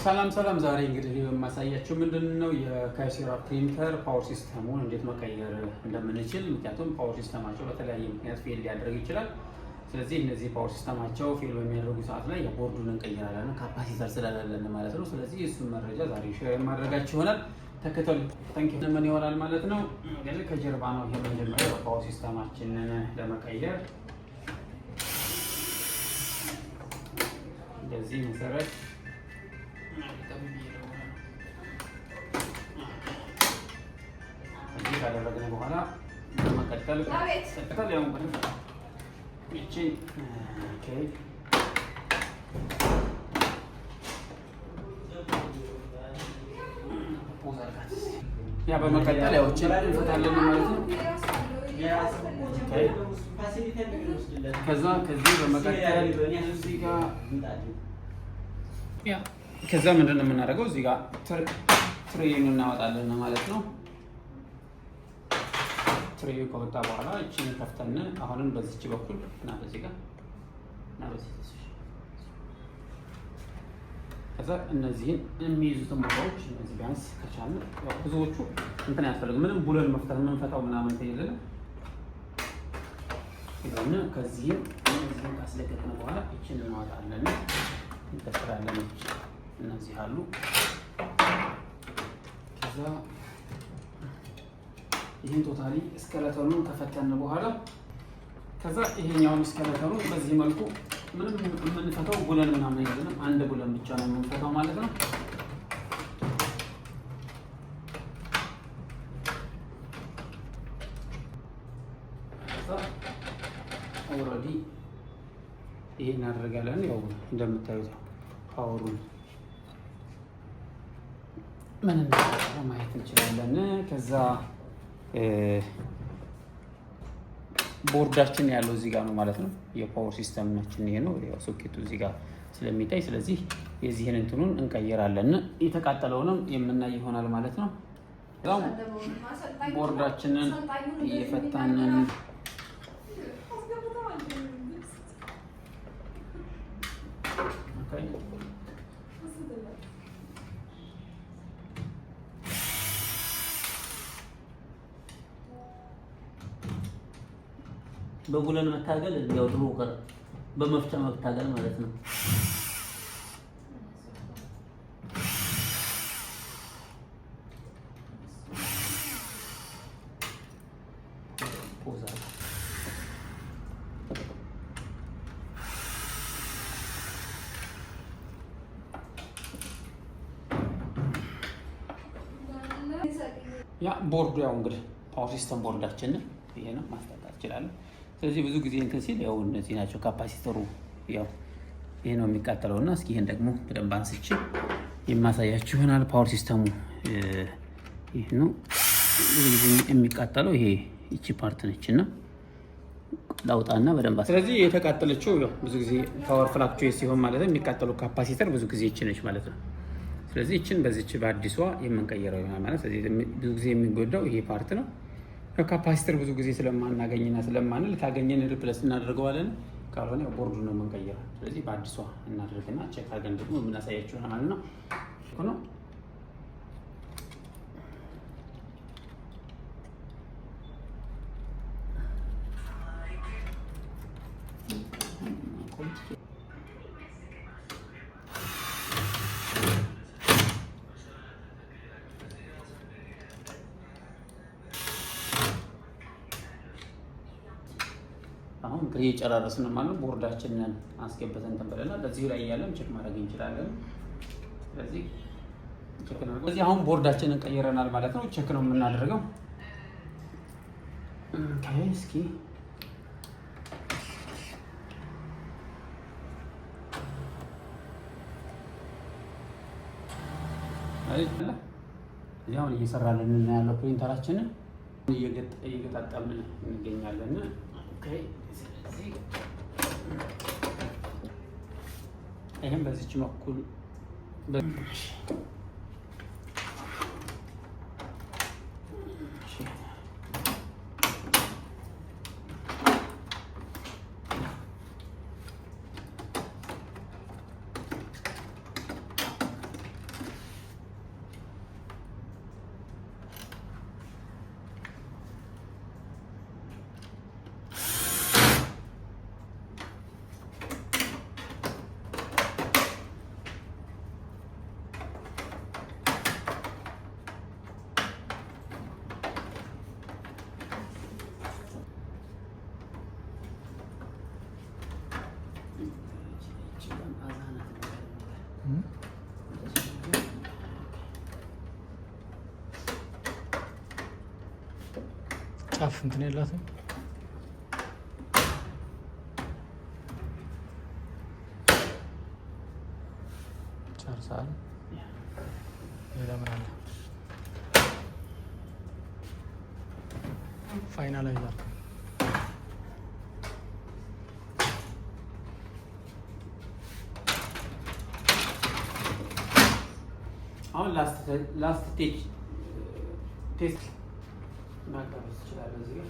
ሰላም ዛሬ እንግዲህ የማሳያችሁ ምንድነው የካይሴራ ፕሪንተር ፓወር ሲስተሙን እንዴት መቀየር እንደምንችል። ምክንያቱም ፓወር ሲስተማቸው በተለያየ ምክንያት ፌል ሊያደርግ ይችላል። ስለዚህ እነዚህ ፓወር ሲስተማቸው ፌል በሚያደርጉ ሰዓት ላይ የቦርዱን እንቀይራለን፣ ካፓሲተር ስለሌለን ማለት ነው። ስለዚህ እሱን መረጃ ዛሬ ሼር ማድረጋችሁ ይሆናል። ተከተሉ። ታንኪ ዩ። ምን ይሆናል ማለት ነው እንግዲህ ከጀርባ ነው የመጀመሪያው ፓወር ሲስተማችንን ለመቀየር እንደዚህ መሰረት ካደረግን በኋላ በመቀጠል ያው እቺ ያ በመቀጠል ያው እቺ እንፈታለን ማለት ነው። ከዚህ በመቀጠል እዚህ ጋር ከዛ ምንድነው የምናደርገው እዚህ ጋር ትሬዩን እናወጣለን ማለት ነው። ትሬዩ ከወጣ በኋላ እቺን ከፍተን አሁንም በዚች በኩል እና በዚህ ጋር እና በዚህ ከዛ እነዚህን የሚይዙትን ቦታዎች እነዚህ ቢያንስ ከቻልን ያው ብዙዎቹ እንትን ያስፈልግ ምንም ቡለን መፍታት የምንፈታው ምናምን ተይዘለ ይሄን ከዚህም እነዚህን ካስለቀቅን በኋላ እቺን እናወጣለን እንቀጥላለን። እነዚህ አሉ። ከዛ ይሄን ቶታሊ ስኬለተኑን ከፈተን በኋላ ከዛ ይሄኛውን ስኬለተኑ በዚህ መልኩ ምንም የምንፈታው ቡለን ምናምን አይደለም፣ አንድ ቡለን ብቻ ነው የምንፈታው ማለት ነው። ከዛ ኦልሬዲ ይሄን እናደርጋለን። ያው እንደምታዩት ፓወሩን ምን እንደሆነ ማየት እንችላለን። ከዛ ቦርዳችን ያለው እዚህ ጋር ነው ማለት ነው። የፓወር ሲስተማችን ይሄ ነው። ያው ሶኬቱ እዚህ ጋር ስለሚታይ ስለዚህ የዚህን እንትኑን እንቀይራለን። የተቃጠለውንም የምናይ ይሆናል ማለት ነው። ያው ቦርዳችንን እየፈታን በቡለን መታገል ያው ድሮ ቀር በመፍቻ መታገል ማለት ነው። ያ ቦርዱ ያው እንግዲህ ፓወር ሲስተም ቦርዳችን ይሄ ነው ማስተካከል ይችላል። ስለዚህ ብዙ ጊዜ እንትን ሲል ያው እነዚህ ናቸው ካፓሲተሩ ያው ይሄ ነው የሚቃጠለውና እስኪ ይሄን ደግሞ በደንብ አንስቼ የማሳያችሁ ይሆናል። ፓወር ሲስተሙ ይሄ ነው ብዙ ጊዜ የሚቃጠለው ይሄ እቺ ፓርት ነችና ላውጣና በደንብ ስለዚህ የተቃጠለችው ያው ብዙ ጊዜ ፓወር ፍላክቹዌት ሲሆን ማለት ነው የሚቃጠለው ካፓሲተር ብዙ ጊዜ እቺ ነች ማለት ነው። ስለዚህ እቺን በዚች በአዲሷ የምንቀየረው ይሆናል ማለት ስለዚህ ብዙ ጊዜ የሚጎዳው ይሄ ፓርት ነው። ካፓሲተር ብዙ ጊዜ ስለማናገኝና ስለማንል ታገኘን ሪፕሌስ እናደርገዋለን። ካልሆነ ቦርዱ ነው የምንቀይረው። ስለዚህ በአዲሷ እናደርግና ቼክ አድርገን ደግሞ የምናሳያችሁ ማለት ነው። አሁን እየጨራረስን ማለት ቦርዳችንን አስገብተን ተንበለናል። ለዚህ ላይ ያለም ቼክ ማድረግ እንችላለን። ስለዚህ ቼክ ነው። ስለዚህ አሁን ቦርዳችንን ቀይረናል ማለት ነው። ቼክ ነው የምናደርገው። እስኪ አሁን እየሰራልን እና ያለው ፕሪንተራችንን እየገጣጠምን እንገኛለን። ይሄን በዚች በኩል ጫፍ እንትን የላትም። ጨርሰሃል? ሌላ ምን አለ? ፋይናላይዝ አድርገው። አሁን ላስት ቴስት ማቅረብ ትችላለህ እዚህ ጋር